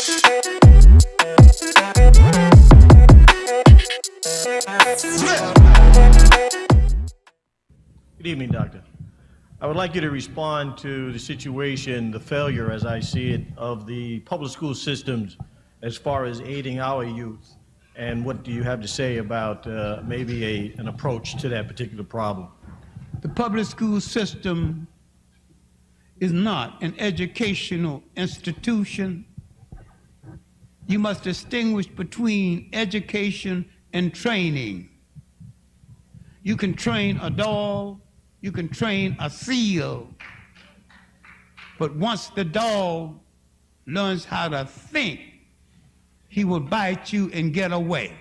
Good evening, Doctor. I would like you to respond to the situation, the failure, as I see it, of the public school systems as far as aiding our youth. And what do you have to say about maybe an approach to that particular problem? The public school system is not an educational institution. You must distinguish between education and training. You can train a dog, you can train a seal, but once the dog learns how to think, he will bite you and get away.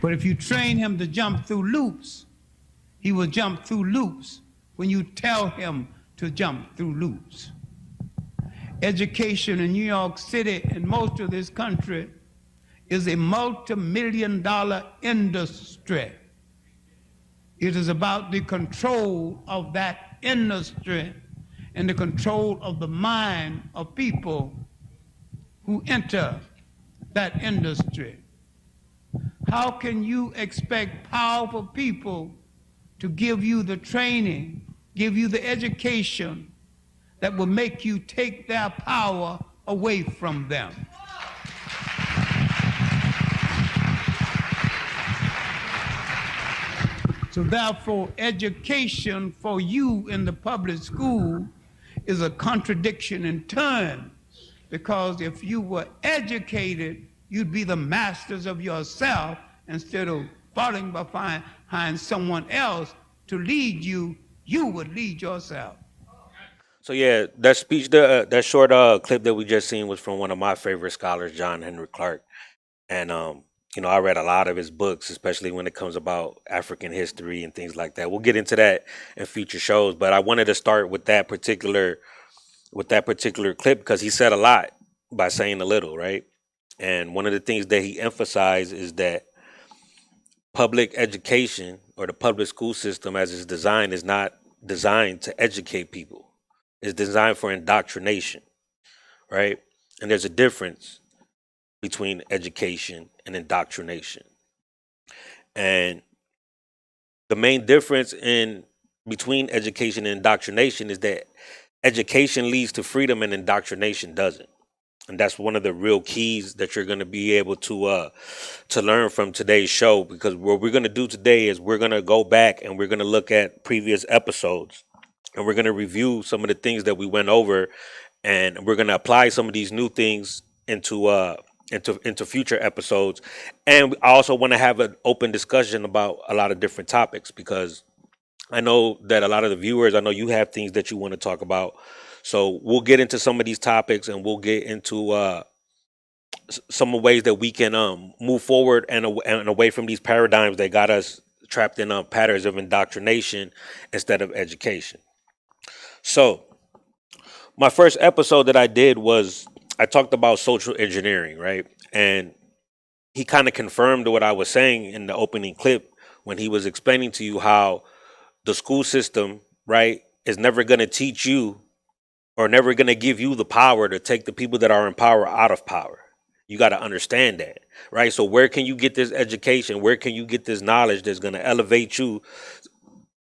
But if you train him to jump through loops, he will jump through loops when you tell him to jump through loops. Education in New York City and most of this country is a multi-million-dollar industry. It is about the control of that industry and the control of the mind of people who enter that industry. How can you expect powerful people to give you the training, give you the education that will make you take their power away from them? So therefore, education for you in the public school is a contradiction in terms, because if you were educated, you'd be the masters of yourself instead of falling behind someone else to lead you, you would lead yourself. So yeah, that speech, that short clip that we just seen was from one of my favorite scholars, John Henry Clark, and I read a lot of his books, especially when it comes about African history and things like that. We'll get into that in future shows, but I wanted to start with that particular clip because he said a lot by saying a little, right? And one of the things that he emphasized is that public education or the public school system as it's designed is not designed to educate people. It's designed for indoctrination, right? And there's a difference between education and indoctrination. And the main difference between education and indoctrination is that education leads to freedom and indoctrination doesn't. And that's one of the real keys that you're going to be able to learn from today's show, because what we're going to do today is we're going to go back and we're going to look at previous episodes and we're going to review some of the things that we went over, and we're going to apply some of these new things into future episodes. And I also want to have an open discussion about a lot of different topics, because I know that a lot of the viewers, I know you have things that you want to talk about. So we'll get into some of these topics and we'll get into some ways that we can move forward and away from these paradigms that got us trapped in patterns of indoctrination instead of education. So my first episode that I did was I talked about social engineering, right? And he kind of confirmed what I was saying in the opening clip when he was explaining to you how the school system, right, is never going to teach you or never going to give you the power to take the people that are in power out of power. You got to understand that, right? So where can you get this education? Where can you get this knowledge that's going to elevate you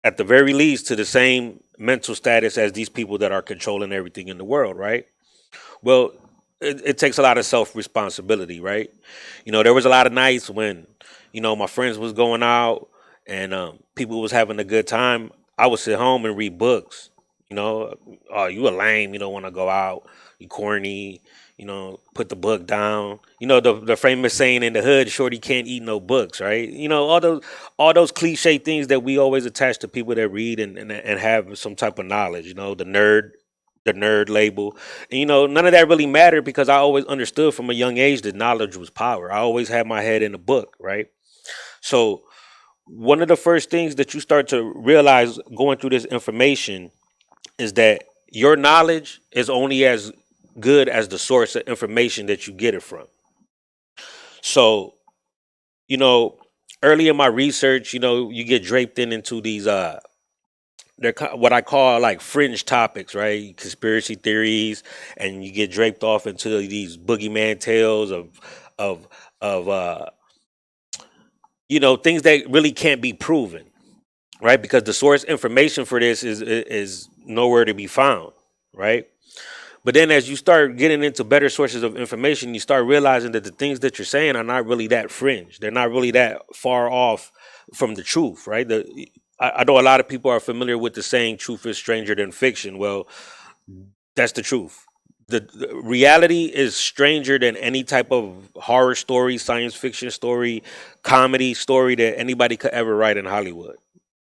at the very least to the same mental status as these people that are controlling everything in the world, right? Well, it takes a lot of self-responsibility, right? There was a lot of nights when, my friends was going out and people was having a good time. I would sit home and read books. Oh, you a lame, you don't want to go out, you corny, put the book down. The famous saying in the hood, shorty can't eat no books, right? All those cliche things that we always attach to people that read and have some type of knowledge, the nerd label. And, none of that really mattered, because I always understood from a young age that knowledge was power. I always had my head in a book, right? So one of the first things that you start to realize going through this information is that your knowledge is only as good as the source of information that you get it from. So, early in my research, you get draped into these what I call like fringe topics, right? Conspiracy theories, and you get draped off into these boogeyman tales of of things that really can't be proven, right? Because the source information for this is nowhere to be found, right? But then as you start getting into better sources of information, you start realizing that the things that you're saying are not really that fringe. They're not really that far off from the truth, right? I know a lot of people are familiar with the saying truth is stranger than fiction. Well, that's the truth. The reality is stranger than any type of horror story, science fiction story, comedy story that anybody could ever write in Hollywood,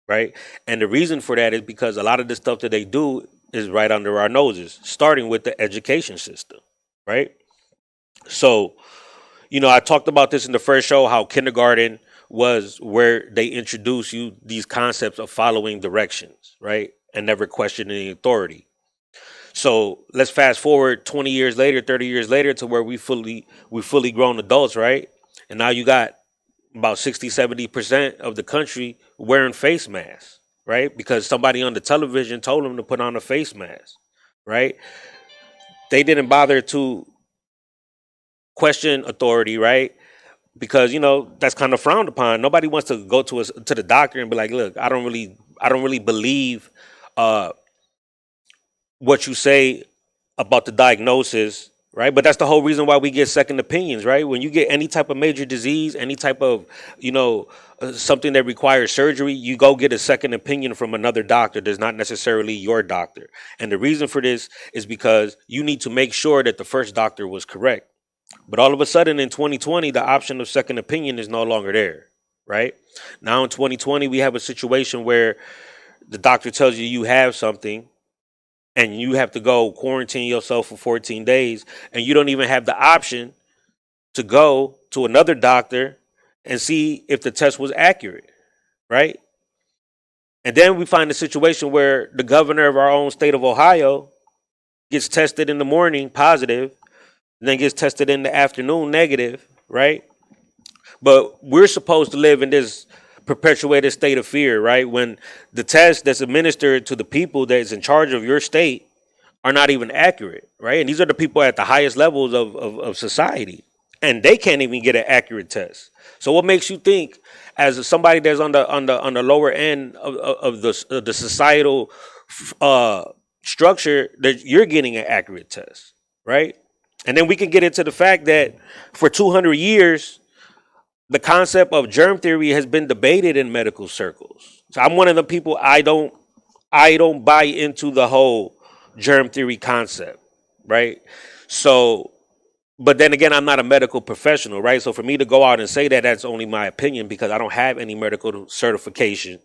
right? And the reason for that is because a lot of the stuff that they do is right under our noses, starting with the education system, right? So, I talked about this in the first show, how kindergarten was where they introduce you these concepts of following directions, right? And never questioning authority. So let's fast forward 20 years later, 30 years later to where we fully grown adults, right? And now you got about 60-70% of the country wearing face masks, right? Because somebody on the television told them to put on a face mask, right? They didn't bother to question authority, right? Because that's kind of frowned upon. Nobody wants to go to the doctor and be like, look, I don't really believe what you say about the diagnosis, right? But that's the whole reason why we get second opinions, right? When you get any type of major disease, any type of, something that requires surgery, you go get a second opinion from another doctor that's not necessarily your doctor. And the reason for this is because you need to make sure that the first doctor was correct. But all of a sudden in 2020, the option of second opinion is no longer there, right? Now in 2020, we have a situation where the doctor tells you have something, and you have to go quarantine yourself for 14 days, and you don't even have the option to go to another doctor and see if the test was accurate, right? And then we find a situation where the governor of our own state of Ohio gets tested in the morning positive, and then gets tested in the afternoon negative, right? But we're supposed to live in this perpetuated state of fear, right? When the tests that's administered to the people that is in charge of your state are not even accurate, right? And these are the people at the highest levels of society, and they can't even get an accurate test. So what makes you think, as somebody that's on the lower end of the societal structure, that you're getting an accurate test, right? And then we can get into the fact that for 200 years, the concept of germ theory has been debated in medical circles. So I'm one of the people, I don't buy into the whole germ theory concept, right? So, but then again, I'm not a medical professional, right? So for me to go out and say that, that's only my opinion, because I don't have any medical certification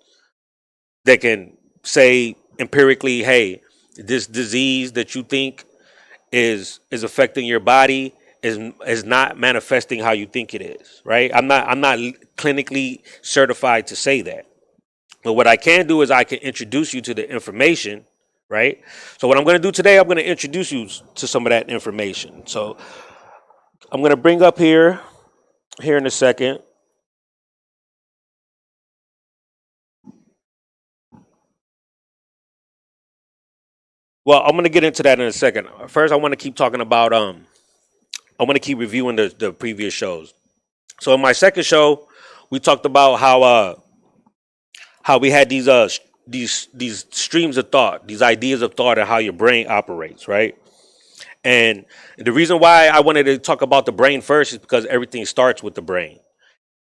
that can say empirically, hey, this disease that you think is affecting your body is not manifesting how you think it is, right? I'm not clinically certified to say that. But what I can do is I can introduce you to the information, right? So what I'm going to do today, I'm going to introduce you to some of that information. So I'm going to bring up here in a second. Well, I'm going to get into that in a second. First, I want to keep talking about I want to keep reviewing the previous shows. So in my second show, we talked about how we had these streams of thought, these ideas of thought, and how your brain operates, right? And the reason why I wanted to talk about the brain first is because everything starts with the brain.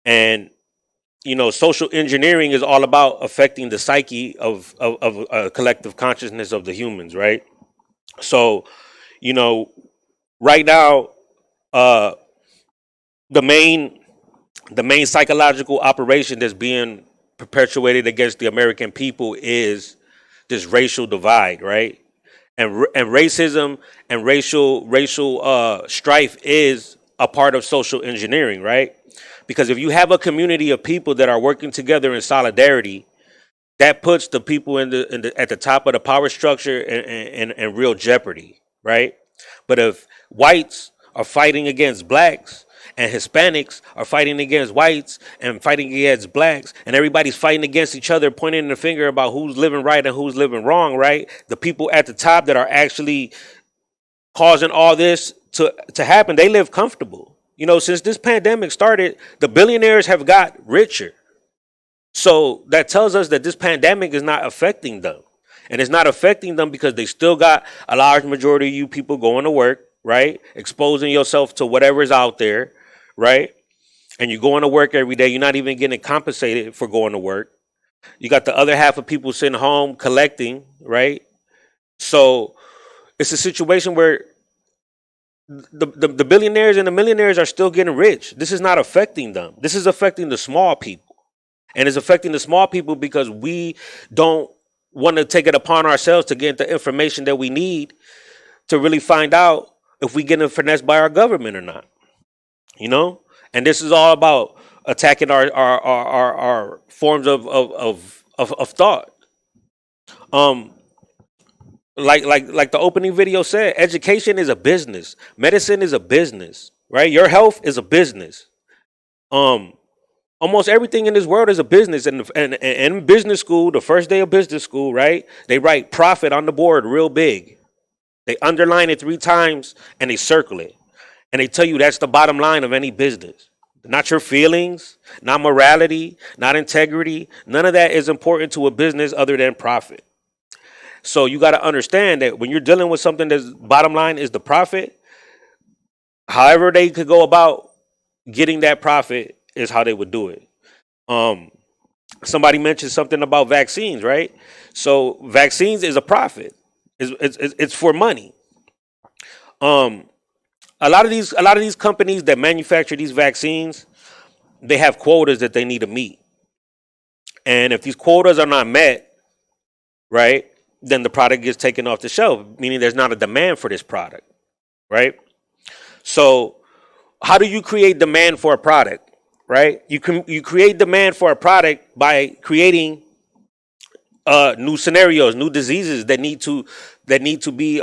And social engineering is all about affecting the psyche of a collective consciousness of the humans, right? So, right now, the main psychological operation that's being perpetuated against the American people is this racial divide, right? And racism and racial strife is a part of social engineering, right? Because if you have a community of people that are working together in solidarity, that puts the people at the top of the power structure in real jeopardy, right? But if whites are fighting against blacks and Hispanics are fighting against whites and fighting against blacks, and everybody's fighting against each other, pointing the finger about who's living right and who's living wrong, right? The people at the top that are actually causing all this to happen, they live comfortable. You know, since this pandemic started, the billionaires have got richer. So that tells us that this pandemic is not affecting them. And it's not affecting them because they still got a large majority of you people going to work, right? Exposing yourself to whatever is out there, right? And you're going to work every day. You're not even getting compensated for going to work. You got the other half of people sitting home collecting, right? So it's a situation where the billionaires and the millionaires are still getting rich. This is not affecting them. This is affecting the small people. And it's affecting the small people because we don't want to take it upon ourselves to get the information that we need to really find out if we get finessed by our government or not. You know? And this is all about attacking our forms of thought. Like the opening video said, education is a business. Medicine is a business, right? Your health is a business. Almost everything in this world is a business. And in business school, the first day of business school, right? They write profit on the board real big. They underline it 3 times and they circle it. And they tell you that's the bottom line of any business. Not your feelings, not morality, not integrity. None of that is important to a business other than profit. So you got to understand that when you're dealing with something that's bottom line is the profit, however they could go about getting that profit is how they would do it. Somebody mentioned something about vaccines, right? So vaccines is a profit. It's for money. A lot of these companies that manufacture these vaccines, they have quotas that they need to meet. And if these quotas are not met, right, then the product gets taken off the shelf, meaning there's not a demand for this product, right? So how do you create demand for a product, right? You create demand for a product by creating new scenarios, new diseases that need to be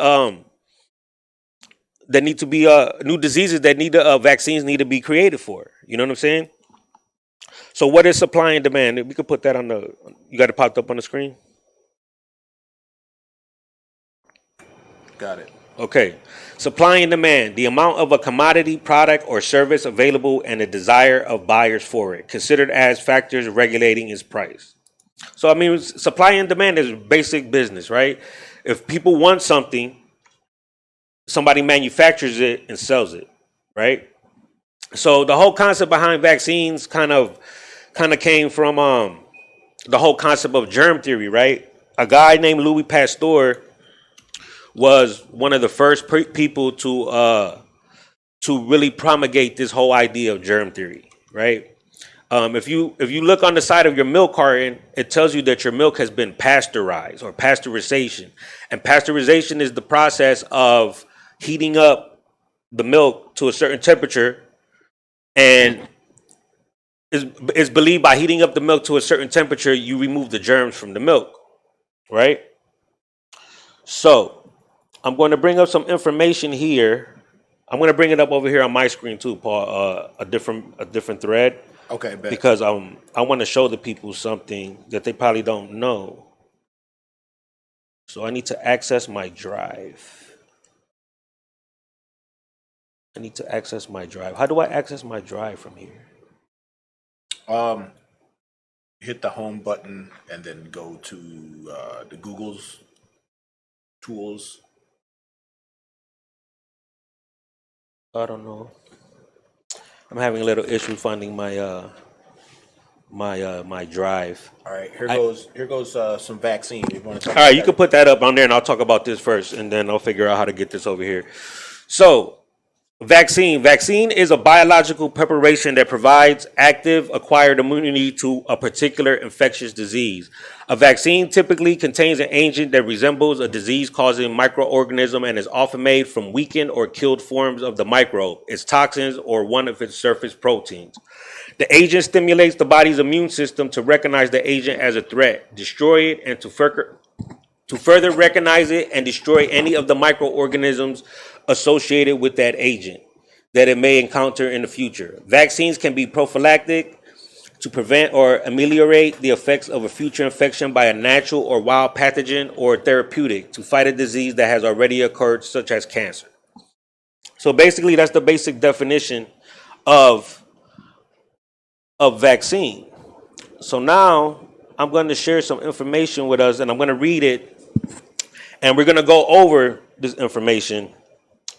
new diseases that need vaccines need to be created for. You know what I'm saying? So what is supply and demand? We could put that on you got it popped up on the screen. Got it. Okay. Supply and demand, the amount of a commodity, product, or service available and the desire of buyers for it, considered as factors regulating its price. So, I mean, supply and demand is basic business, right? If people want something, somebody manufactures it and sells it, right? So the whole concept behind vaccines kind of came from the whole concept of germ theory, right? A guy named Louis Pasteur was one of the first people to really promulgate this whole idea of germ theory, right? If you look on the side of your milk carton, it tells you that your milk has been pasteurized or pasteurization. And pasteurization is the process of heating up the milk to a certain temperature, and is believed by heating up the milk to a certain temperature, you remove the germs from the milk, right? So I'm going to bring up some information here. I'm going to bring it up over here on my screen too, Paul, a different thread. Okay, bet. Because I want to show the people something that they probably don't know. So I need to access my drive. How do I access my drive from here? Hit the home button and then go to the Google's tools. I don't know. I'm having a little issue finding my my drive. All right, here goes some vaccine. You want to All right, you can put that up on there, and I'll talk about this first, and then I'll figure out how to get this over here. So, vaccine is a biological preparation that provides active acquired immunity to a particular infectious disease. A vaccine typically contains an agent that resembles a disease-causing microorganism and is often made from weakened or killed forms of the microbe, its toxins, or one of its surface proteins. The agent stimulates the body's immune system to recognize the agent as a threat, destroy it, and to further recognize it and destroy any of the microorganisms associated with that agent. that it may encounter in the future. Vaccines can be prophylactic to prevent or ameliorate the effects of a future infection by a natural or wild pathogen, or therapeutic to fight a disease that has already occurred, such as cancer. So basically, that's the basic definition of vaccine. So now I'm going to share some information with us, and I'm going to read it, and we're going to go over this information,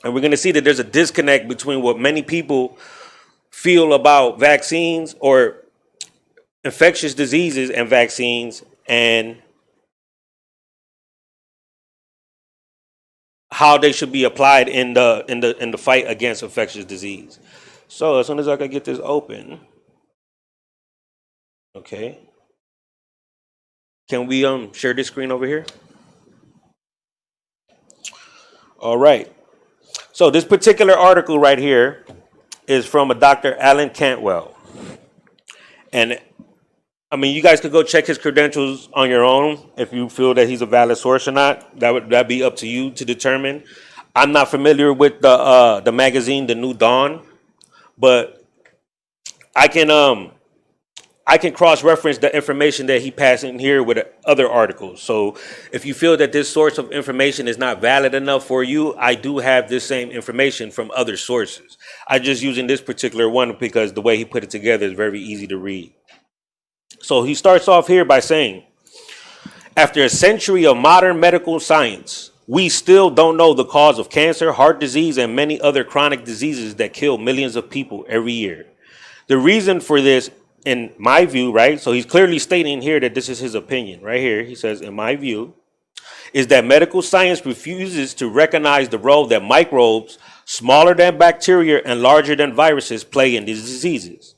and we're going to see that there's a disconnect between what many people feel about vaccines or infectious diseases and vaccines, and how they should be applied in the fight against infectious disease. So as soon as I can get this open, okay. Can we share this screen over here? All right. So this particular article right here is from a Dr. Alan Cantwell. And I mean, you guys could go check his credentials on your own if you feel that he's a valid source or not. That'd be up to you to determine. I'm not familiar with the magazine, The New Dawn, but I can cross-reference the information that he passed in here with other articles. So if you feel that this source of information is not valid enough for you, I do have this same information from other sources. I'm just using this particular one because the way he put it together is very easy to read. So he starts off here by saying, after a century of modern medical science, we still don't know the cause of cancer, heart disease, and many other chronic diseases that kill millions of people every year. The reason for this, in my view, right? So he's clearly stating here that this is his opinion right here. He says, in my view, is that medical science refuses to recognize the role that microbes, smaller than bacteria and larger than viruses, play in these diseases.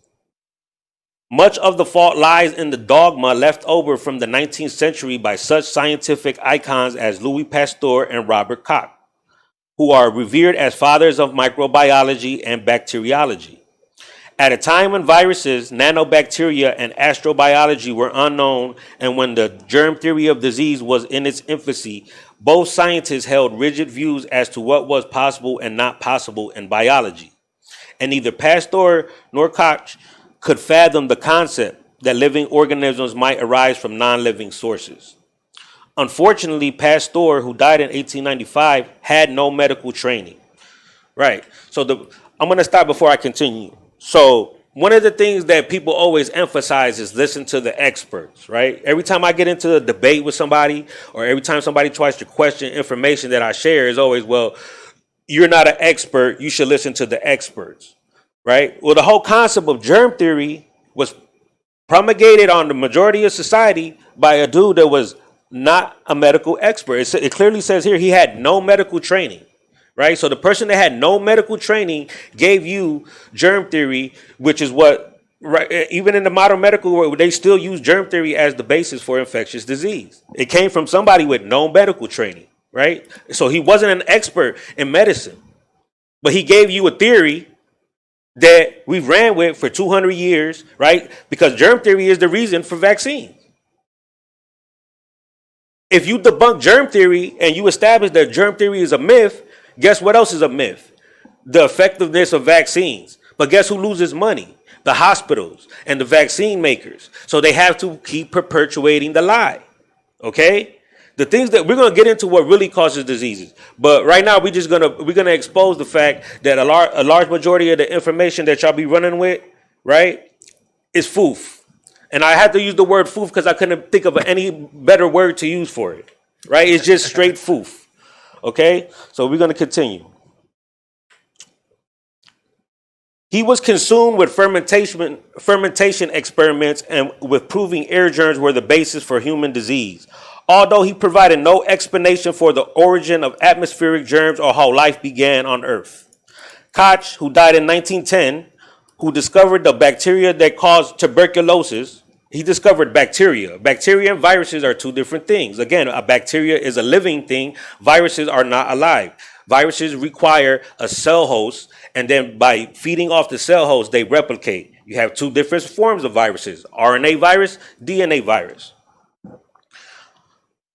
Much of the fault lies in the dogma left over from the 19th century by such scientific icons as Louis Pasteur and Robert Koch, who are revered as fathers of microbiology and bacteriology. At a time when viruses, nanobacteria, and astrobiology were unknown, and when the germ theory of disease was in its infancy, both scientists held rigid views as to what was possible and not possible in biology. And neither Pasteur nor Koch could fathom the concept that living organisms might arise from non-living sources. Unfortunately, Pasteur, who died in 1895, had no medical training. Right. So I'm going to stop before I continue. So one of the things that people always emphasize is listen to the experts, right? Every time I get into a debate with somebody, or every time somebody tries to question information that I share, is always, well, you're not an expert, you should listen to the experts. Right? Well, the whole concept of germ theory was promulgated on the majority of society by a dude that was not a medical expert. It clearly says here he had no medical training, right? So the person that had no medical training gave you germ theory, which is what, right, even in the modern medical world, they still use germ theory as the basis for infectious disease. It came from somebody with no medical training, right? So he wasn't an expert in medicine, but he gave you a theory that we've ran with for 200 years, right? Because germ theory is the reason for vaccines. If you debunk germ theory and you establish that germ theory is a myth, guess what else is a myth? The effectiveness of vaccines. But guess who loses money? The hospitals and the vaccine makers. So they have to keep perpetuating the lie. Okay? The things that we're going to get into what really causes diseases. But right now we're going to expose the fact that a large majority of the information that y'all be running with, right, is foof. And I had to use the word foof because I couldn't think of any better word to use for it. Right? It's just straight foof. Okay? So we're going to continue. He was consumed with fermentation experiments and with proving air germs were the basis for human disease. Although he provided no explanation for the origin of atmospheric germs or how life began on Earth. Koch, who died in 1910, who discovered the bacteria that caused tuberculosis, he discovered bacteria. Bacteria and viruses are two different things. Again, a bacteria is a living thing. Viruses are not alive. Viruses require a cell host, and then by feeding off the cell host, they replicate. You have two different forms of viruses, RNA virus, DNA virus.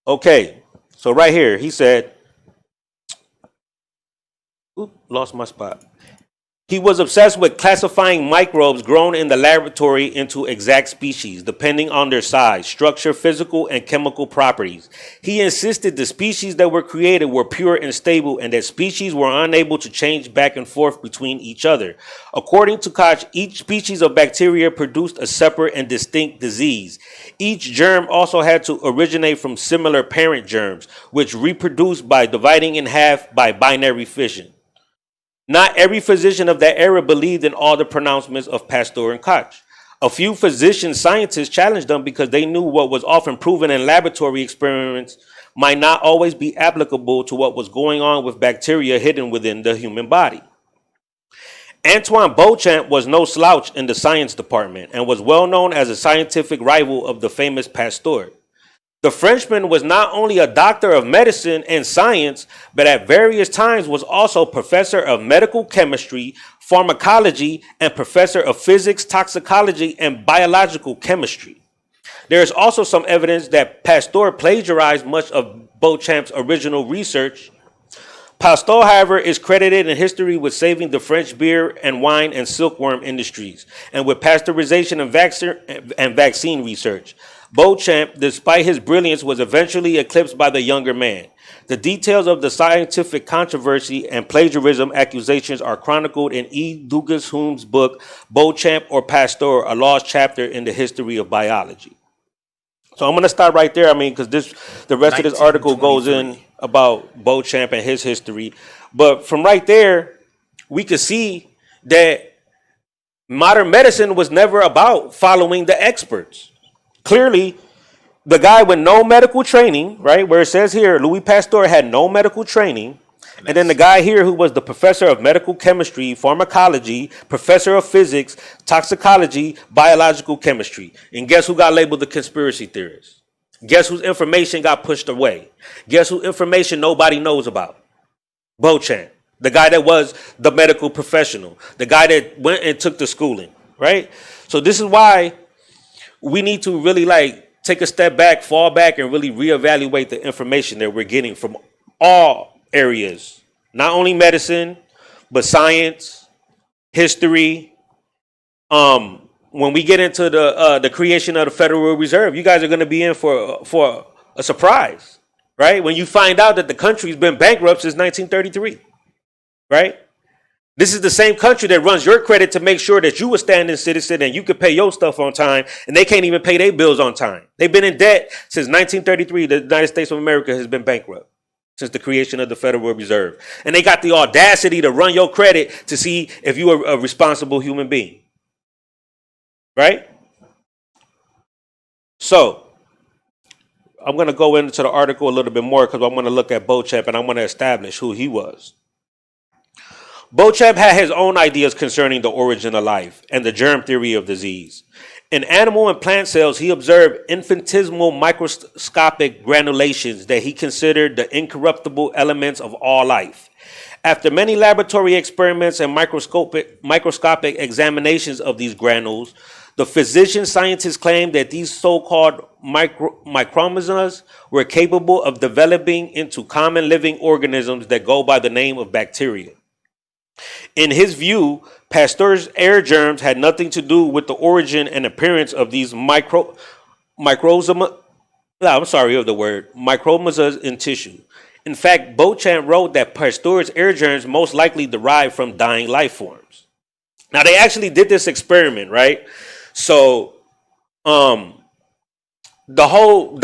Okay, so right here, he said, lost my spot. He was obsessed with classifying microbes grown in the laboratory into exact species, depending on their size, structure, physical, and chemical properties. He insisted the species that were created were pure and stable, and that species were unable to change back and forth between each other. According to Koch, each species of bacteria produced a separate and distinct disease. Each germ also had to originate from similar parent germs, which reproduced by dividing in half by binary fission. Not every physician of that era believed in all the pronouncements of Pasteur and Koch. A few physician scientists challenged them because they knew what was often proven in laboratory experiments might not always be applicable to what was going on with bacteria hidden within the human body. Antoine Beauchamp was no slouch in the science department and was well known as a scientific rival of the famous Pasteur. The Frenchman was not only a doctor of medicine and science, but at various times was also professor of medical chemistry, pharmacology, and professor of physics, toxicology, and biological chemistry. There is also some evidence that Pasteur plagiarized much of Beauchamp's original research. Pasteur, however, is credited in history with saving the French beer and wine and silkworm industries, and with pasteurization and vaccine research. Beauchamp, despite his brilliance, was eventually eclipsed by the younger man. The details of the scientific controversy and plagiarism accusations are chronicled in E. Douglas Hume's book, Beauchamp or Pasteur, a lost chapter in the history of biology. So I'm going to stop right there. I mean, because the rest of this article goes in about Beauchamp and his history. But from right there, we could see that modern medicine was never about following the experts. Clearly, the guy with no medical training, right, where it says here, Louis Pasteur had no medical training. And then the guy here who was the professor of medical chemistry, pharmacology, professor of physics, toxicology, biological chemistry. And guess who got labeled the conspiracy theorist? Guess whose information got pushed away? Guess whose information nobody knows about? Beauchamp, the guy that was the medical professional, the guy that went and took the schooling, right? So this is why we need to really take a step back, fall back, and really reevaluate the information that we're getting from all areas, not only medicine, but science, history. When we get into the creation of the Federal Reserve, you guys are going to be in for a surprise, right? When you find out that the country's been bankrupt since 1933, right? This is the same country that runs your credit to make sure that you a standing citizen and you can pay your stuff on time, and they can't even pay their bills on time. They've been in debt since 1933. The United States of America has been bankrupt since the creation of the Federal Reserve. And they got the audacity to run your credit to see if you are a responsible human being. Right? So, I'm going to go into the article a little bit more because I want to look at Beauchamp and I want to establish who he was. Beauchamp had his own ideas concerning the origin of life and the germ theory of disease. In animal and plant cells, he observed infinitesimal microscopic granulations that he considered the incorruptible elements of all life. After many laboratory experiments and microscopic examinations of these granules, the physician scientists claimed that these so-called micromonas were capable of developing into common living organisms that go by the name of bacteria. In his view, Pasteur's air germs had nothing to do with the origin and appearance of these micromonas in tissue. In fact, Beauchamp wrote that Pasteur's air germs most likely derived from dying life forms. Now, they actually did this experiment, right? So, the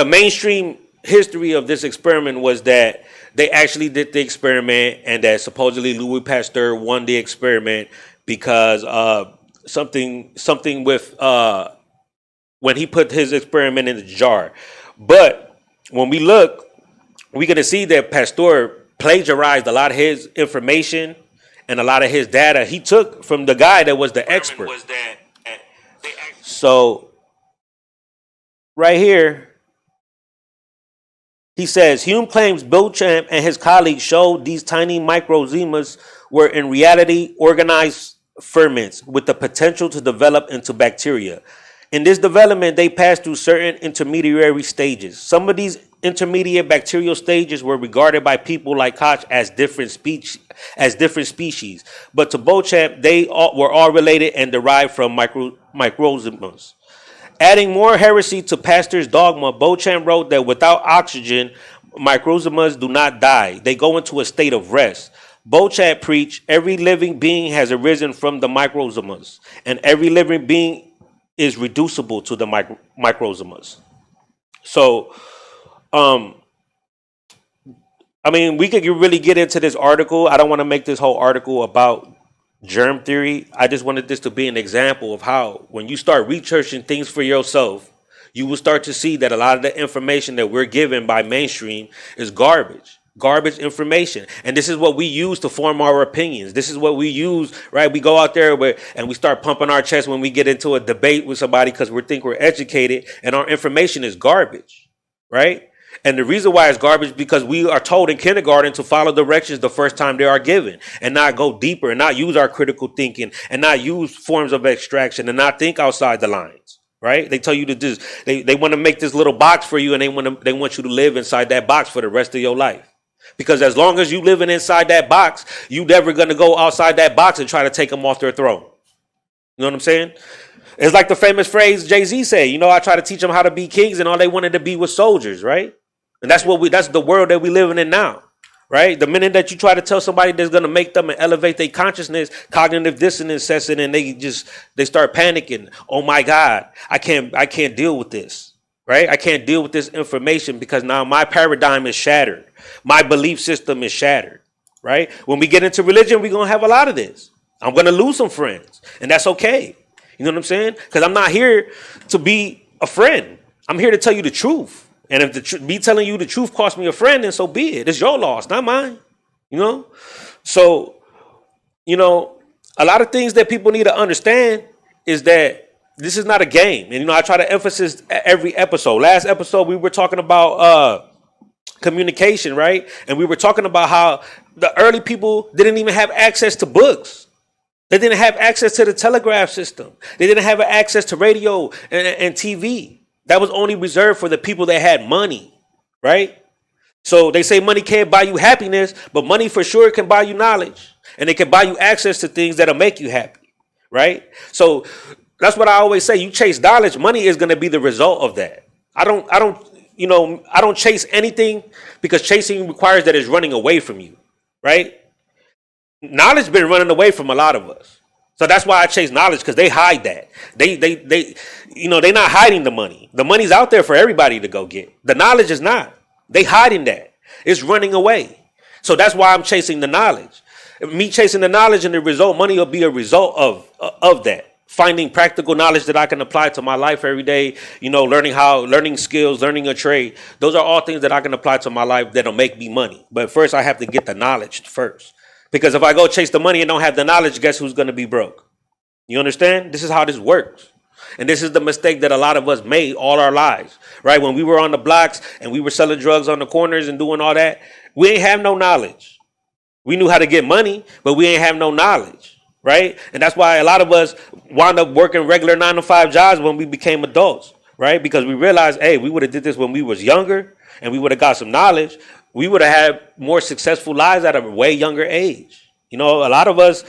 mainstream history of this experiment was that they actually did the experiment and that supposedly Louis Pasteur won the experiment because something with when he put his experiment in the jar. But when we look, we're going to see that Pasteur plagiarized a lot of his information and a lot of his data he took from the guy that was the expert. So right here, he says, Hume claims Beauchamp and his colleagues showed these tiny microzemas were in reality organized ferments with the potential to develop into bacteria. In this development, they pass through certain intermediary stages. Some of these intermediate bacterial stages were regarded by people like Koch as different species. But to Beauchamp, they were all related and derived from microsomas. Adding more heresy to Pasteur's dogma, Beauchamp wrote that without oxygen, microsomas do not die. They go into a state of rest. Beauchamp preached, every living being has arisen from the microsomas, and every living being is reducible to the microsomas. So, we could really get into this article. I don't want to make this whole article about germ theory. I just wanted this to be an example of how, when you start researching things for yourself, you will start to see that a lot of the information that we're given by mainstream is garbage information. And this is what we use to form our opinions. This is what we use, right? We go out there and we start pumping our chest when we get into a debate with somebody because we think we're educated, and our information is garbage, right? And the reason why it's garbage because we are told in kindergarten to follow directions the first time they are given and not go deeper and not use our critical thinking and not use forms of extraction and not think outside the lines, right? They tell you to do, they want to make this little box for you, and they want you to live inside that box for the rest of your life. Because as long as you living inside that box, you never going to go outside that box and try to take them off their throne. You know what I'm saying? It's like the famous phrase Jay-Z said, I try to teach them how to be kings, and all they wanted to be was soldiers, right? And that's the world that we living in now, right? The minute that you try to tell somebody that's going to make them and elevate their consciousness, cognitive dissonance sets in, and they start panicking. Oh my God, I can't deal with this, right? I can't deal with this information because now my paradigm is shattered. My belief system is shattered, right? When we get into religion, we're going to have a lot of this. I'm going to lose some friends, and that's okay. You know what I'm saying? Because I'm not here to be a friend. I'm here to tell you the truth. And if me telling you the truth cost me a friend, then so be it. It's your loss, not mine. So, a lot of things that people need to understand is that this is not a game. And, I try to emphasize every episode. Last episode, we were talking about communication, right? And we were talking about how the early people didn't even have access to books. They didn't have access to the telegraph system. They didn't have access to radio and TV. That was only reserved for the people that had money, right? So they say money can't buy you happiness, but money for sure can buy you knowledge, and it can buy you access to things that'll make you happy, right? So that's what I always say. You chase knowledge, money is going to be the result of that. I don't chase anything because chasing requires that it's running away from you, right? Knowledge been running away from a lot of us. So that's why I chase knowledge, because they hide that. They're not hiding the money. The money's out there for everybody to go get. The knowledge is not. They hiding that. It's running away. So that's why I'm chasing the knowledge. Me chasing the knowledge and the result, money will be a result of that. Finding practical knowledge that I can apply to my life every day, learning skills, learning a trade. Those are all things that I can apply to my life that'll make me money. But first I have to get the knowledge first. Because if I go chase the money and don't have the knowledge, guess who's going to be broke? You understand? This is how this works. And this is the mistake that a lot of us made all our lives, right? When we were on the blocks and we were selling drugs on the corners and doing all that, we ain't have no knowledge. We knew how to get money, but we ain't have no knowledge, right? And that's why a lot of us wound up working regular 9-to-5 jobs when we became adults, right? Because we realized, hey, we would have did this when we was younger and we would have got some knowledge. We would have had more successful lives at a way younger age. A lot of us,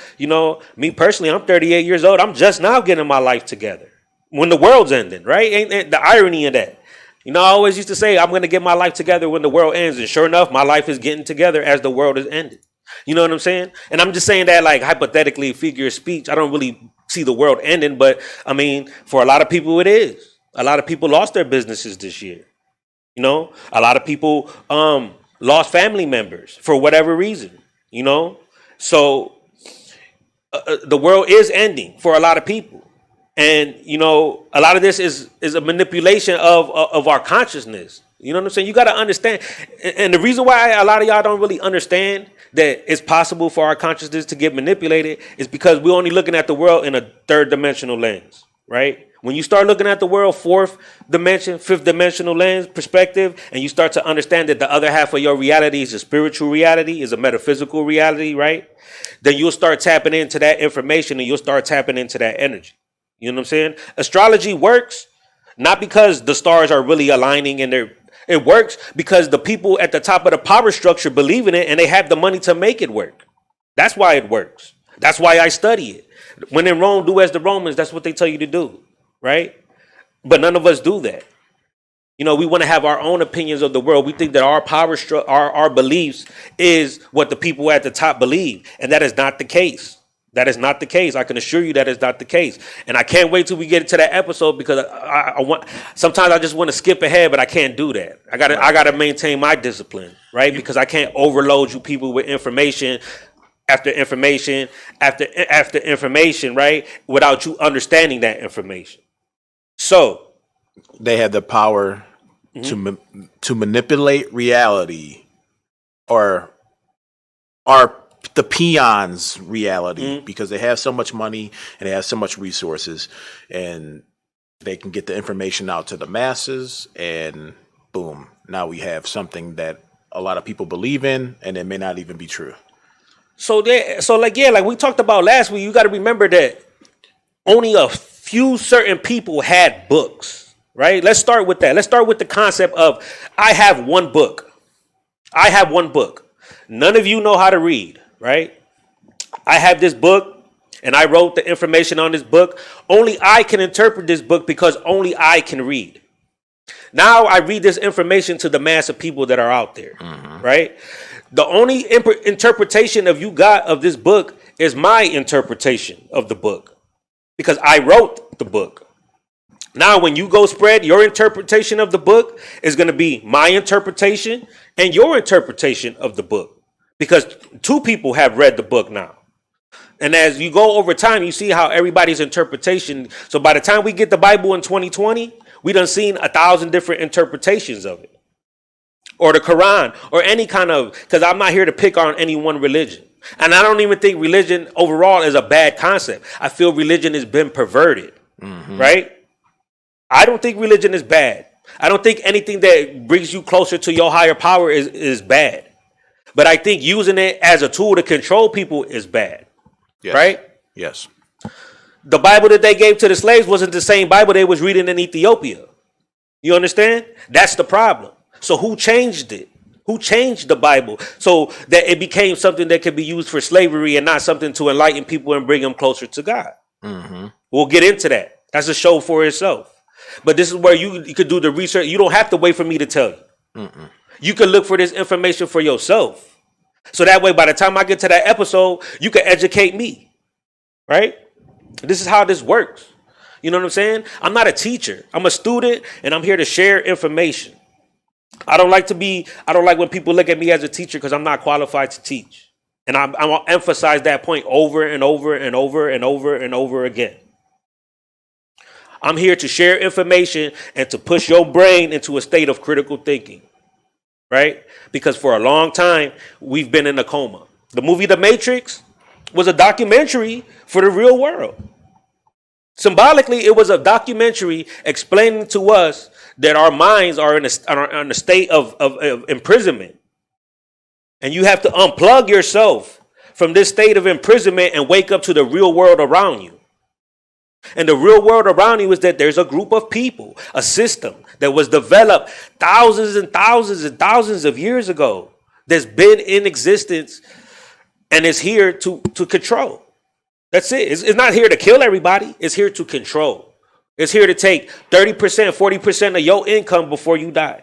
me personally, I'm 38 years old. I'm just now getting my life together when the world's ending, right? Ain't the irony of that? I always used to say, I'm going to get my life together when the world ends. And sure enough, my life is getting together as the world is ending. You know what I'm saying? And I'm just saying that like hypothetically, figure of speech. I don't really see the world ending, but for a lot of people, it is. A lot of people lost their businesses this year. A lot of people, lost family members for whatever reason, So the world is ending for a lot of people. And, a lot of this is a manipulation of our consciousness. You know what I'm saying? You got to understand. And the reason why a lot of y'all don't really understand that it's possible for our consciousness to get manipulated is because we're only looking at the world in a third dimensional lens, right? When you start looking at the world, fourth dimension, fifth dimensional lens perspective, and you start to understand that the other half of your reality is a spiritual reality, is a metaphysical reality, right? Then you'll start tapping into that information and you'll start tapping into that energy. You know what I'm saying? Astrology works not because the stars are really aligning and It works because the people at the top of the power structure believe in it and they have the money to make it work. That's why it works. That's why I study it. When in Rome, do as the Romans. That's what they tell you to do, right? But none of us do that. You know, we want to have our own opinions of the world. We think that our our beliefs is what the people at the top believe. And that is not the case. That is not the case. I can assure you that is not the case. And I can't wait till we get into that episode because I want, sometimes I just want to skip ahead, but I can't do that. I gotta maintain my discipline, right? Because I can't overload you people with information after information after information, right? Without you understanding that information. So They have the power to manipulate reality, or the peons' reality, because they have so much money and they have so much resources, and they can get the information out to the masses, and boom, now we have something that a lot of people believe in, and it may not even be true. like we talked about last week, you got to remember that only a few certain people had books, right? Let's start with that. Let's start with the concept of I have one book. I have one book. None of you know how to read, right? I have this book and I wrote the information on this book. Only I can interpret this book because only I can read. Now I read this information to the mass of people that are out there, right? The only interpretation of you got of this book is my interpretation of the book because I wrote the book. Now, when you go spread, your interpretation of the book is going to be my interpretation and your interpretation of the book because two people have read the book now. And as you go over time, you see how everybody's interpretation. So by the time we get the Bible in 2020, we done seen 1,000 different interpretations of it. Or the Quran, or any kind of, because I'm not here to pick on any one religion. And I don't even think religion overall is a bad concept. I feel religion has been perverted, right? I don't think religion is bad. I don't think anything that brings you closer to your higher power is bad. But I think using it as a tool to control people is bad, Yes. right? Yes. The Bible that they gave to the slaves wasn't the same Bible they was reading in Ethiopia. You understand? That's the problem. So who changed it? Who changed the Bible so that it became something that could be used for slavery and not something to enlighten people and bring them closer to God? We'll get into that. That's a show for itself. But this is where you could do the research. You don't have to wait for me to tell you. You can look for this information for yourself. So that way, by the time I get to that episode, you can educate me, right? This is how this works. You know what I'm saying? I'm not a teacher. I'm a student, and I'm here to share information. I don't like when people look at me as a teacher because I'm not qualified to teach. And I'll emphasize that point over and over and over and over and over again. I'm here to share information and to push your brain into a state of critical thinking, right? Because for a long time, we've been in a coma. The movie The Matrix was a documentary for the real world. Symbolically, it was a documentary explaining to us that our minds are in a state of imprisonment. And you have to unplug yourself from this state of imprisonment and wake up to the real world around you. And the real world around you is that there's a group of people, a system that was developed thousands and thousands and thousands of years ago that's been in existence and is here to control. That's it. It's not here to kill everybody. It's here to control. It's here to take 30%, 40% of your income before you die.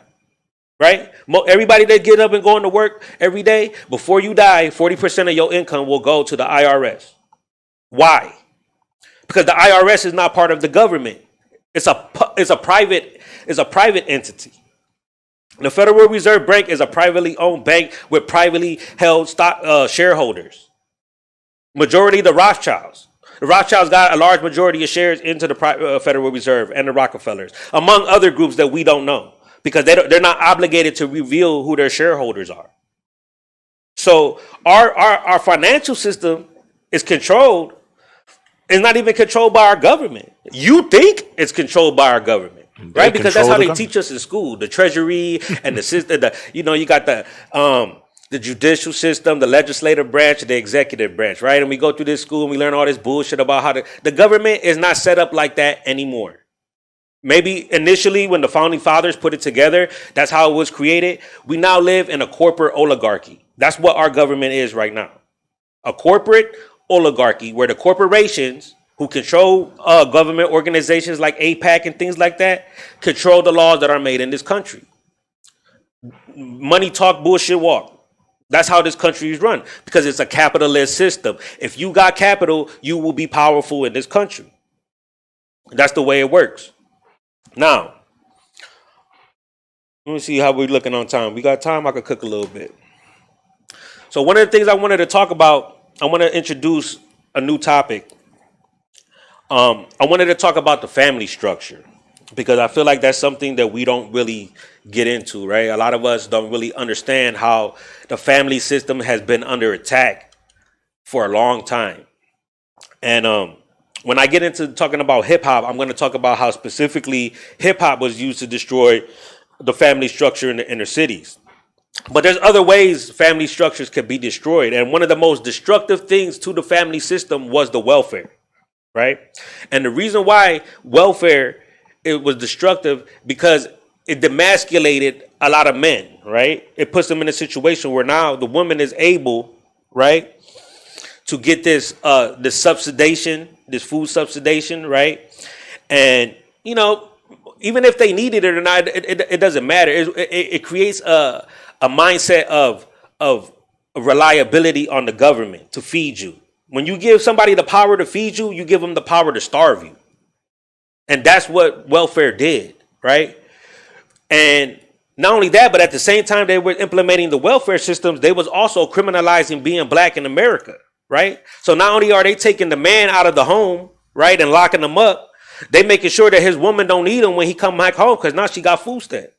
Right? Everybody that get up and going to work every day, before you die, 40% of your income will go to the IRS. Why? Because the IRS is not part of the government. It's a private entity. The Federal Reserve Bank is a privately owned bank with privately held stock shareholders. Majority the Rothschilds. The Rothschilds got a large majority of shares into the Federal Reserve and the Rockefellers, among other groups that we don't know, because they're not obligated to reveal who their shareholders are. So our financial system is controlled. It's not even controlled by our government. You think it's controlled by our government, right? Because that's how they teach us in school. The Treasury and the system. You got the judicial system, the legislative branch, the executive branch, right? And we go through this school and we learn all this bullshit about how the government is not set up like that anymore. Maybe initially when the founding fathers put it together, that's how it was created. We now live in a corporate oligarchy. That's what our government is right now. A corporate oligarchy where the corporations who control government organizations like APAC and things like that control the laws that are made in this country. Money talk, bullshit walk. That's how this country is run because it's a capitalist system. If you got capital, you will be powerful in this country. That's the way it works. Now, let me see how we're looking on time. We got time? I could cook a little bit. So one of the things I wanted to talk about, I want to introduce a new topic. I wanted to talk about the family structure because I feel like that's something that we don't really get into, right? A lot of us don't really understand how the family system has been under attack for a long time. And when I get into talking about hip hop, I'm going to talk about how specifically hip hop was used to destroy the family structure in the inner cities. But there's other ways family structures can be destroyed. And one of the most destructive things to the family system was the welfare, right? And the reason why welfare it was destructive because it demasculated a lot of men, right? It puts them in a situation where now the woman is able, right, to get this subsidization, this food subsidization, right? And, you know, even if they need it or not, it doesn't matter. It creates a mindset of reliability on the government to feed you. When you give somebody the power to feed you, you give them the power to starve you. And that's what welfare did, right? And not only that, but at the same time they were implementing the welfare systems, they was also criminalizing being black in America, right? So not only are they taking the man out of the home, right, and locking him up, they making sure that his woman don't need him when he come back home because now she got food stamps.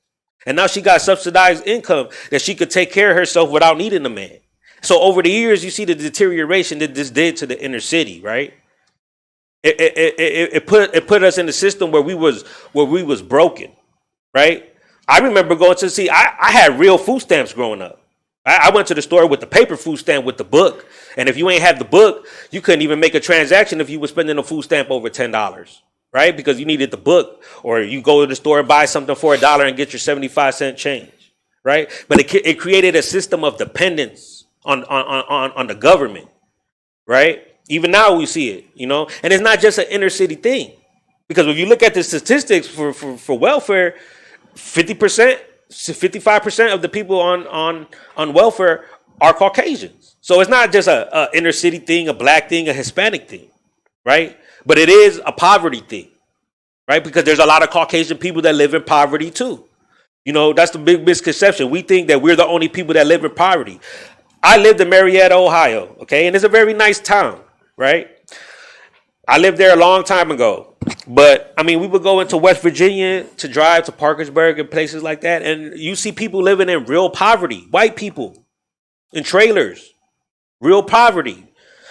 And now she got subsidized income that she could take care of herself without needing a man. So over the years, you see the deterioration that this did to the inner city, right? It put us in a system where we was broken, right? I remember going to see, I had real food stamps growing up. I went to the store with the paper food stamp with the book. And if you ain't had the book, you couldn't even make a transaction if you were spending a food stamp over $10, right? Because you needed the book, or you go to the store and buy something for $1 and get your 75-cent change, right? But it created a system of dependence on the government, right? Even now we see it, you know, and it's not just an inner city thing, because if you look at the statistics for welfare, 50%, 55% of the people on welfare are Caucasians. So it's not just a inner city thing, a black thing, a Hispanic thing, right? But it is a poverty thing, right? Because there's a lot of Caucasian people that live in poverty too. You know, that's the big misconception. We think that we're the only people that live in poverty. I lived in Marietta, Ohio, okay? And it's a very nice town, right? I lived there a long time ago. But, I mean, we would go into West Virginia to drive to Parkersburg and places like that. And you see people living in real poverty, white people in trailers, real poverty.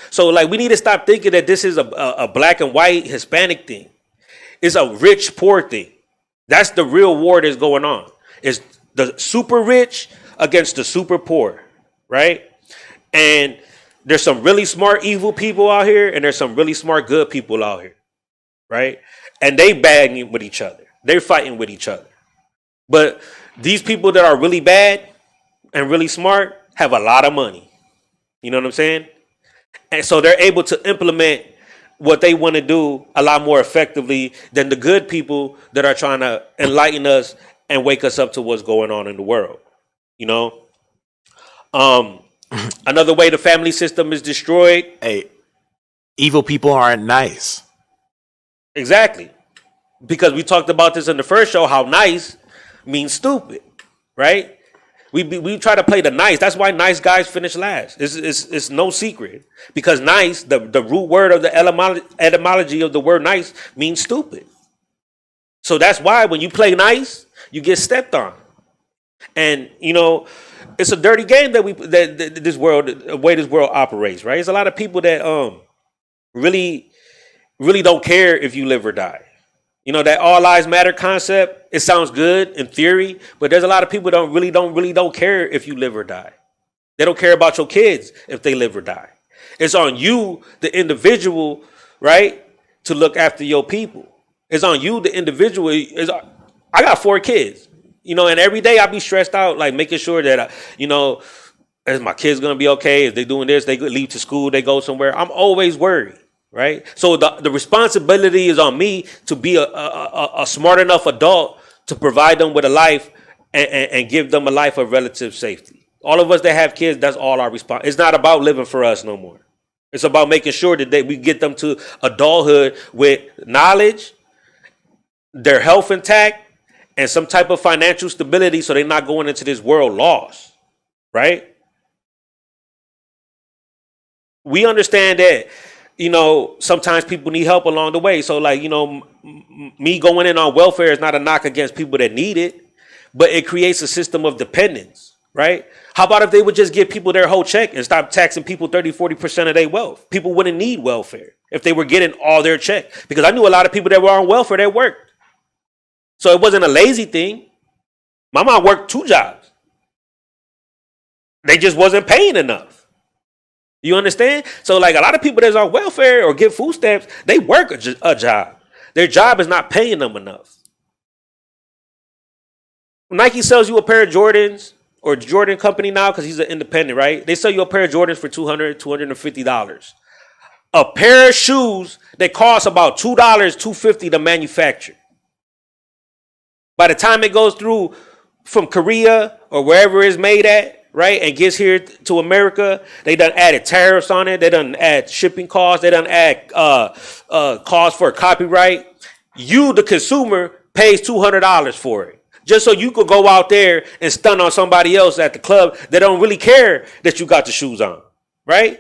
So, like, we need to stop thinking that this is a black and white Hispanic thing. It's a rich, poor thing. That's the real war that's going on. It's the super rich against the super poor, right? And there's some really smart, evil people out here, and there's some really smart, good people out here, right? And they bagging with each other. They're fighting with each other. But these people that are really bad and really smart have a lot of money. You know what I'm saying? And so they're able to implement what they want to do a lot more effectively than the good people that are trying to enlighten us and wake us up to what's going on in the world. You know? Another way the family system is destroyed. Hey, evil people aren't nice. Exactly. Because we talked about this in the first show, how nice means stupid, right? We try to play the nice. That's why nice guys finish last. It's no secret. Because nice, the root word of the etymology of the word nice means stupid. So that's why when you play nice, you get stepped on. And, you know, it's a dirty game that this world, the way this world operates, right? There's a lot of people that really don't care if you live or die. You know, that all lives matter concept, it sounds good in theory, but there's a lot of people don't really care if you live or die. They don't care about your kids if they live or die. It's on you, the individual, right, to look after your people. It's on you, the individual. I got 4 kids, and every day I be stressed out, like making sure that, is my kids going to be okay? If they doing this, they leave to school, they go somewhere. I'm always worried, right? So the responsibility is on me to be a smart enough adult to provide them with a life and give them a life of relative safety. All of us that have kids, that's all our response. It's not about living for us no more. It's about making sure that we get them to adulthood with knowledge, their health intact, and some type of financial stability so they're not going into this world lost, right? We understand that, sometimes people need help along the way. So like, me going in on welfare is not a knock against people that need it, but it creates a system of dependence, right? How about if they would just give people their whole check and stop taxing people 30-40% of their wealth? People wouldn't need welfare if they were getting all their check, because I knew a lot of people that were on welfare that worked. So it wasn't a lazy thing. My mom worked 2 jobs. They just wasn't paying enough. You understand? So like a lot of people that's on welfare or get food stamps, they work a job. Their job is not paying them enough. Nike sells you a pair of Jordans, or Jordan Company now, because he's an independent, right? They sell you a pair of Jordans for $200, $250. A pair of shoes that cost about $2, $250 to manufacture. By the time it goes through from Korea or wherever it's made at, right, and gets here to America, they done added tariffs on it. They done add shipping costs. They done add costs for copyright. You, the consumer, pays $200 for it, just so you could go out there and stun on somebody else at the club that don't really care that you got the shoes on, right?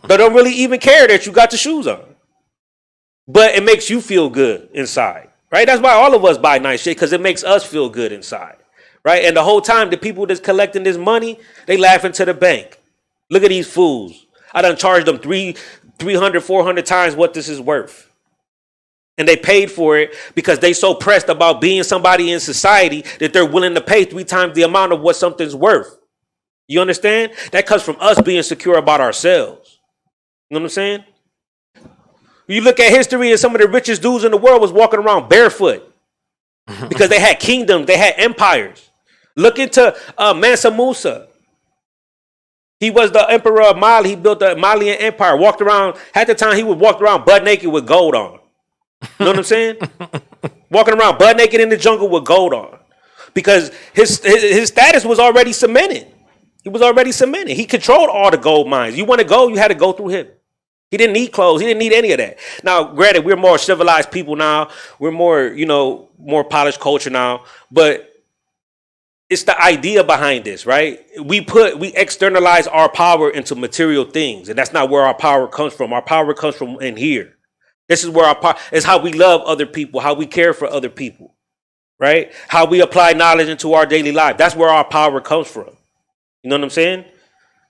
They don't really even care that you got the shoes on. But it makes you feel good inside, right? That's why all of us buy nice shit, because it makes us feel good inside. Right? And the whole time, the people that's collecting this money, they laughing to the bank. Look at these fools. I done charged them 300, 400 times what this is worth. And they paid for it because they so pressed about being somebody in society that they're willing to pay 3 times the amount of what something's worth. You understand? That comes from us being secure about ourselves. You know what I'm saying? You look at history, and some of the richest dudes in the world was walking around barefoot because they had kingdoms, they had empires. Look into Mansa Musa. He was the emperor of Mali. He built the Malian empire. Walked around, half the time he would walk around butt naked with gold on. You know what I'm saying? Walking around butt naked in the jungle with gold on. Because his status was already cemented. He was already cemented. He controlled all the gold mines. You want to go, you had to go through him. He didn't need clothes. He didn't need any of that. Now, granted, we're more civilized people now. We're more, more polished culture now. But it's the idea behind this, right? We externalize our power into material things, and that's not where our power comes from. Our power comes from in here. This is where our power is, how we love other people, how we care for other people, right? How we apply knowledge into our daily life. That's where our power comes from. You know what I'm saying?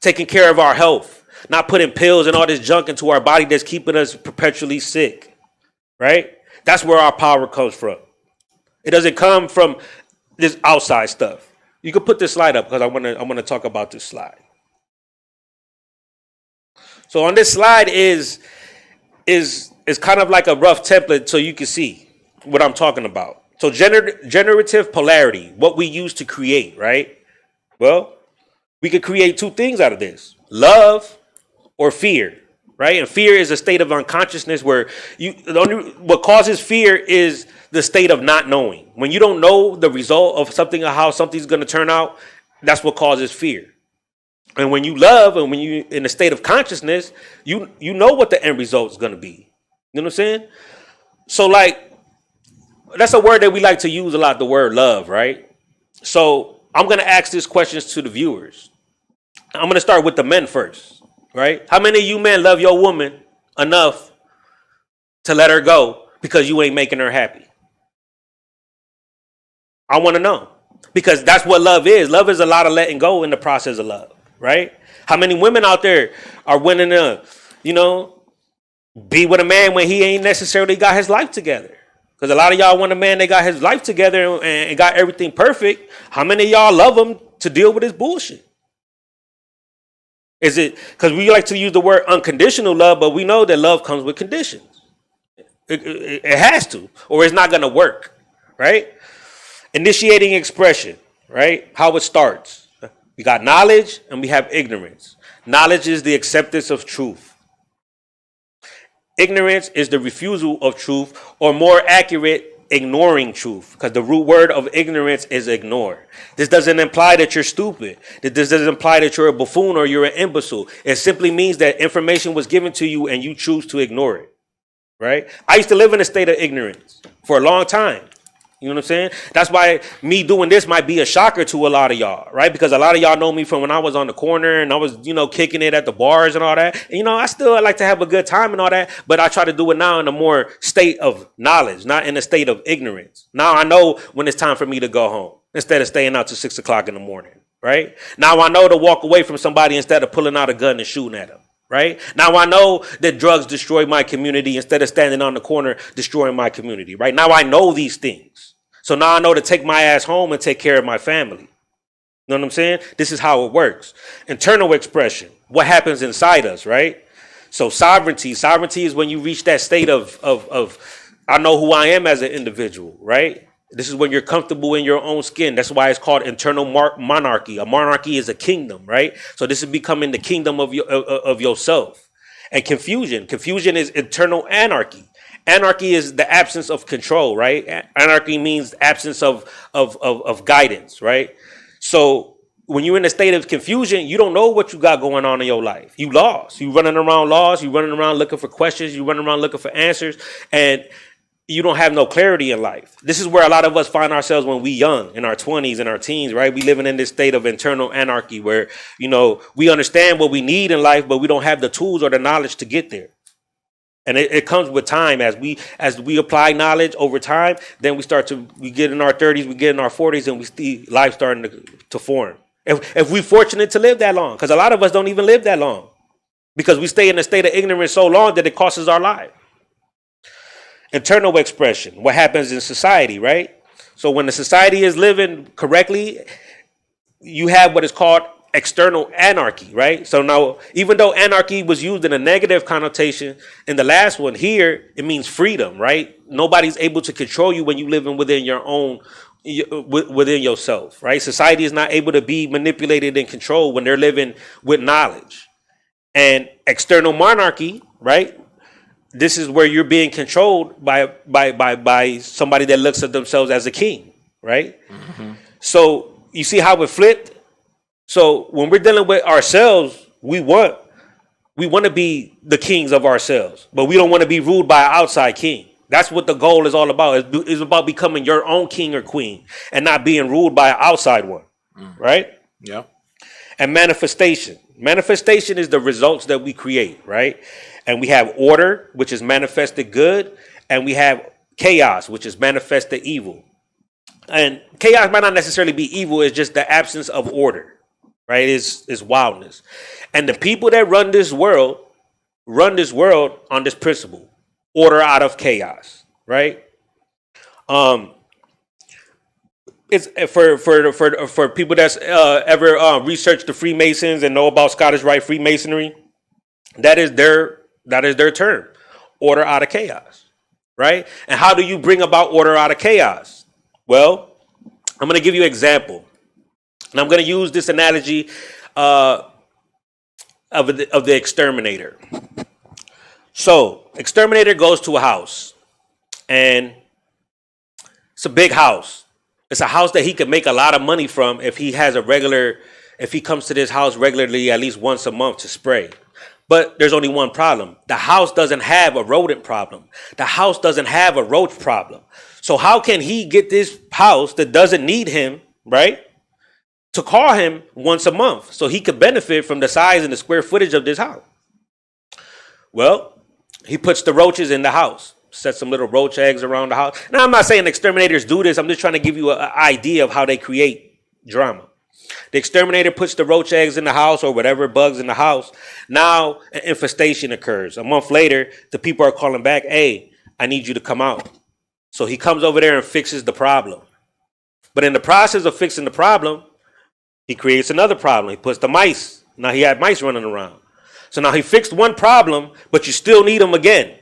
Taking care of our health, not putting pills and all this junk into our body that's keeping us perpetually sick, right? That's where our power comes from. It doesn't come from this outside stuff. You can put this slide up because I want to talk about this slide. So on this slide is kind of like a rough template so you can see what I'm talking about. So generative polarity, what we use to create, right? Well, we could create 2 things out of this: love or fear, right? And fear is a state of unconsciousness where what causes fear is the state of not knowing. When you don't know the result of something or how something's going to turn out, that's what causes fear. And when you love, and when you in a state of consciousness, you know what the end result is going to be. You know what I'm saying? So like, that's a word that we like to use a lot, the word love, right? So I'm going to ask these questions to the viewers. I'm going to start with the men first, right? How many of you men love your woman enough to let her go because you ain't making her happy? I want to know, because that's what love is. Love is a lot of letting go in the process of love, right? How many women out there are willing to, be with a man when he ain't necessarily got his life together? Because a lot of y'all want a man that got his life together and got everything perfect. How many of y'all love him to deal with his bullshit? Is it because we like to use the word unconditional love, but we know that love comes with conditions. It has to, or it's not going to work, right? Initiating expression, right? How it starts. We got knowledge and we have ignorance. Knowledge is the acceptance of truth. Ignorance is the refusal of truth, or more accurate, ignoring truth, because the root word of ignorance is ignore. This doesn't imply that you're stupid. This doesn't imply that you're a buffoon or you're an imbecile. It simply means that information was given to you and you choose to ignore it, right? I used to live in a state of ignorance for a long time. You know what I'm saying? That's why me doing this might be a shocker to a lot of y'all, right? Because a lot of y'all know me from when I was on the corner and I was, kicking it at the bars and all that. And, I still like to have a good time and all that, but I try to do it now in a more state of knowledge, not in a state of ignorance. Now I know when it's time for me to go home instead of staying out till 6 o'clock in the morning, right? Now I know to walk away from somebody instead of pulling out a gun and shooting at them. Right? Now I know that drugs destroy my community instead of standing on the corner destroying my community. Right? Now I know these things. So now I know to take my ass home and take care of my family. You know what I'm saying? This is how it works. Internal expression. What happens inside us, right? So sovereignty. Sovereignty is when you reach that state of I know who I am as an individual, right? This is when you're comfortable in your own skin. That's why it's called internal monarchy. A monarchy is a kingdom, right? So this is becoming the kingdom of yourself. And confusion. Confusion is internal anarchy. Anarchy is the absence of control, right? Anarchy means absence of guidance, right? So when you're in a state of confusion, you don't know what you got going on in your life. You lost. You running around lost. You running around looking for questions. You running around looking for answers. And you don't have no clarity in life. This is where a lot of us find ourselves when we young, in our 20s and our teens, right? We living in this state of internal anarchy where, we understand what we need in life, but we don't have the tools or the knowledge to get there. And it comes with time. As we apply knowledge over time, then we get in our 30s, we get in our 40s, and we see life starting to form. If we're fortunate to live that long, because a lot of us don't even live that long, because we stay in a state of ignorance so long that it costs us our life. Internal expression, what happens in society, right? So when the society is living correctly, you have what is called external anarchy, right? So now, even though anarchy was used in a negative connotation in the last one, here it means freedom, right? Nobody's able to control you when you living within your own, within yourself, right? Society is not able to be manipulated and controlled when they're living with knowledge. And external monarchy, right? This is where you're being controlled by somebody that looks at themselves as a king, right? Mm-hmm. So you see how it flipped? So when we're dealing with ourselves, we want to be the kings of ourselves, but we don't want to be ruled by an outside king. That's what the goal is all about. It's about becoming your own king or queen and not being ruled by an outside one, right? Yeah. And manifestation. Manifestation is the results that we create, right? And we have order, which is manifested good, and we have chaos, which is manifested evil. And chaos might not necessarily be evil, it's just the absence of order, right? It's wildness. And the people that run this world on this principle, order out of chaos, right? It's for people that's ever researched the Freemasons and know about Scottish Rite Freemasonry, that is their term, order out of chaos, right? And how do you bring about order out of chaos? Well, I'm going to give you an example. And I'm going to use this analogy of the exterminator. So, exterminator goes to a house, and it's a big house. It's a house that he could make a lot of money from if he comes to this house regularly, at least once a month to spray. But there's only one problem. The house doesn't have a rodent problem. The house doesn't have a roach problem. So how can he get this house that doesn't need him, right, to call him once a month so he could benefit from the size and the square footage of this house? Well, he puts the roaches in the house, sets some little roach eggs around the house. Now, I'm not saying exterminators do this. I'm just trying to give you an idea of how they create drama. The exterminator puts the roach eggs in the house or whatever bugs in the house. Now an infestation occurs. A month later, the people are calling back, hey, I need you to come out. So he comes over there and fixes the problem. But in the process of fixing the problem, he creates another problem. He puts the mice. Now he had mice running around. So now he fixed one problem, but you still need them again.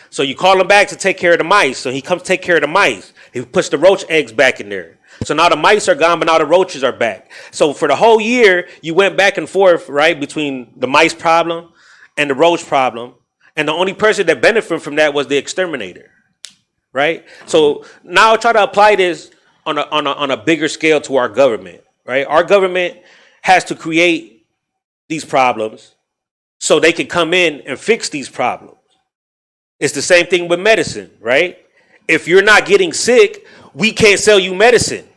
So you call him back to take care of the mice. So he comes take care of the mice. He puts the roach eggs back in there. So now the mice are gone, but now the roaches are back. So for the whole year, you went back and forth, right, between the mice problem and the roach problem. And the only person that benefited from that was the exterminator, right? So now try to apply this on a bigger scale to our government, right? Our government has to create these problems so they can come in and fix these problems. It's the same thing with medicine, right? If you're not getting sick, we can't sell you medicine.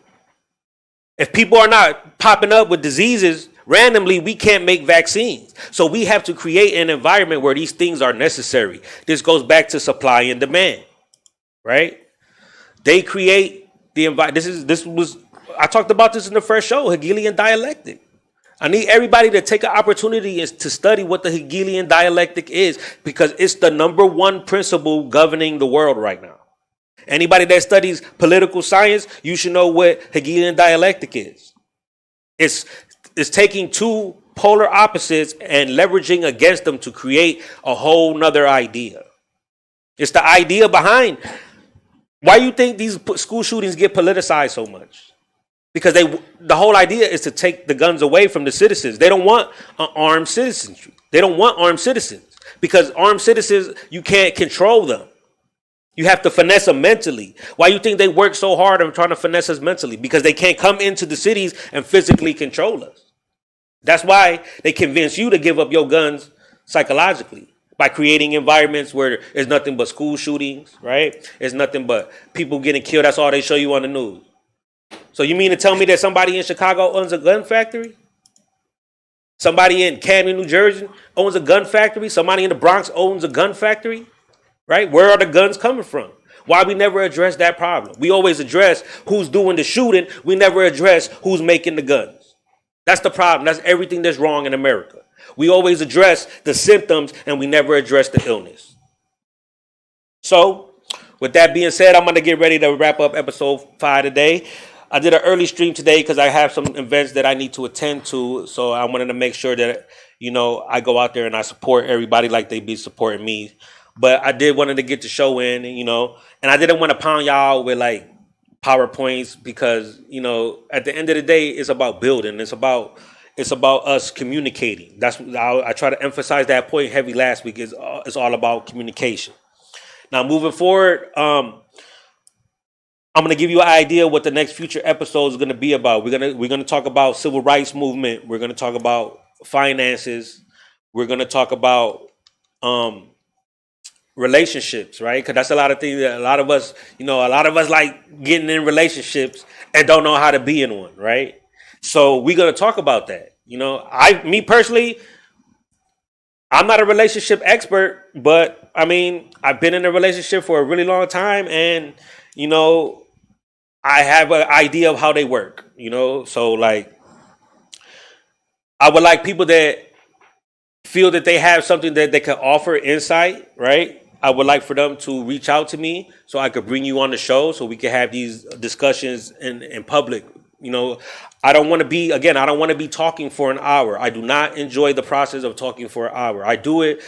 If people are not popping up with diseases randomly, we can't make vaccines. So we have to create an environment where these things are necessary. This goes back to supply and demand, right? They create the environment. I talked about this in the first show, Hegelian dialectic. I need everybody to take an opportunity to study what the Hegelian dialectic is, because it's the number one principle governing the world right now. Anybody that studies political science, you should know what Hegelian dialectic is. It's taking two polar opposites and leveraging against them to create a whole nother idea. It's the idea behind why you think these school shootings get politicized so much. Because the whole idea is to take the guns away from the citizens. They don't want armed citizenry. They don't want armed citizens, because armed citizens, you can't control them. You have to finesse them mentally. Why you think they work so hard on trying to finesse us mentally? Because they can't come into the cities and physically control us. That's why they convince you to give up your guns psychologically, by creating environments where there's nothing but school shootings, right? It's nothing but people getting killed. That's all they show you on the news. So you mean to tell me that somebody in Chicago owns a gun factory? Somebody in Camden, New Jersey owns a gun factory? Somebody in the Bronx owns a gun factory? Right? Where are the guns coming from? Why we never address that problem? We always address who's doing the shooting. We never address who's making the guns. That's the problem. That's everything that's wrong in America. We always address the symptoms and we never address the illness. So with that being said, I'm going to get ready to wrap up episode 5 today. I did an early stream today because I have some events that I need to attend to. So I wanted to make sure that, I go out there and I support everybody like they be supporting me. But I did wanted to get the show in, and I didn't want to pound y'all with like PowerPoints because, at the end of the day, it's about building. It's about us communicating. I try to emphasize that point heavy last week. It's all about communication. Now, moving forward, I'm going to give you an idea what the next future episode is going to be about. We're going to talk about civil rights movement. We're going to talk about finances. We're going to talk about relationships, right? Because that's a lot of things that a lot of us like getting in relationships and don't know how to be in one, right? So we're going to talk about that. Me personally, I'm not a relationship expert, but I mean, I've been in a relationship for a really long time, and I have an idea of how they work, so like I would like people that feel that they have something that they can offer insight, right? I would like for them to reach out to me so I could bring you on the show so we can have these discussions in public. I don't want to be talking for an hour. I do not enjoy the process of talking for an hour. I do it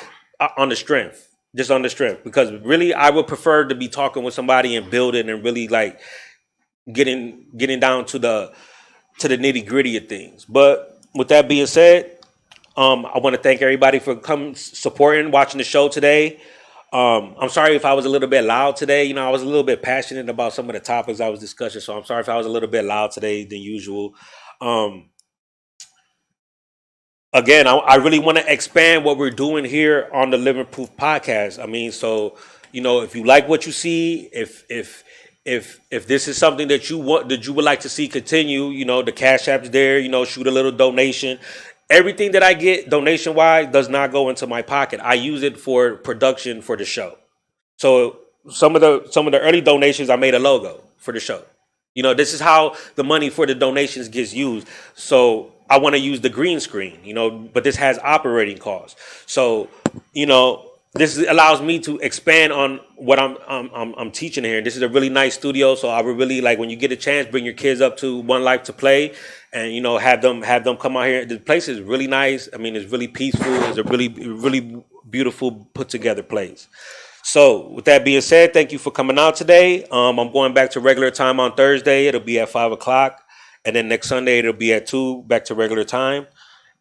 on the strength, because really I would prefer to be talking with somebody and building and really like getting down to the nitty gritty of things. But with that being said, I want to thank everybody for supporting, watching the show today. I'm sorry if I was a little bit loud today. I was a little bit passionate about some of the topics I was discussing, so I'm sorry if I was a little bit loud today than usual. Again, I really want to expand what we're doing here on the Living Proof podcast. I mean, so if you like what you see, if this is something that you would like to see continue, the Cash App's there. Shoot a little donation. Everything that I get donation wise does not go into my pocket. I use it for production for the show. So some of the early donations, I made a logo for the show. This is how the money for the donations gets used. So I want to use the green screen, but this has operating costs. So, this allows me to expand on what I'm teaching here. This is a really nice studio. So I would really like, when you get a chance, bring your kids up to One Life to Play and, have them come out here. The place is really nice. I mean, it's really peaceful. It's a really, really beautiful put together place. So with that being said, thank you for coming out today. I'm going back to regular time on Thursday. It'll be at 5 o'clock. And then next Sunday it'll be at 2, back to regular time.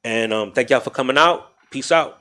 And thank y'all for coming out. Peace out.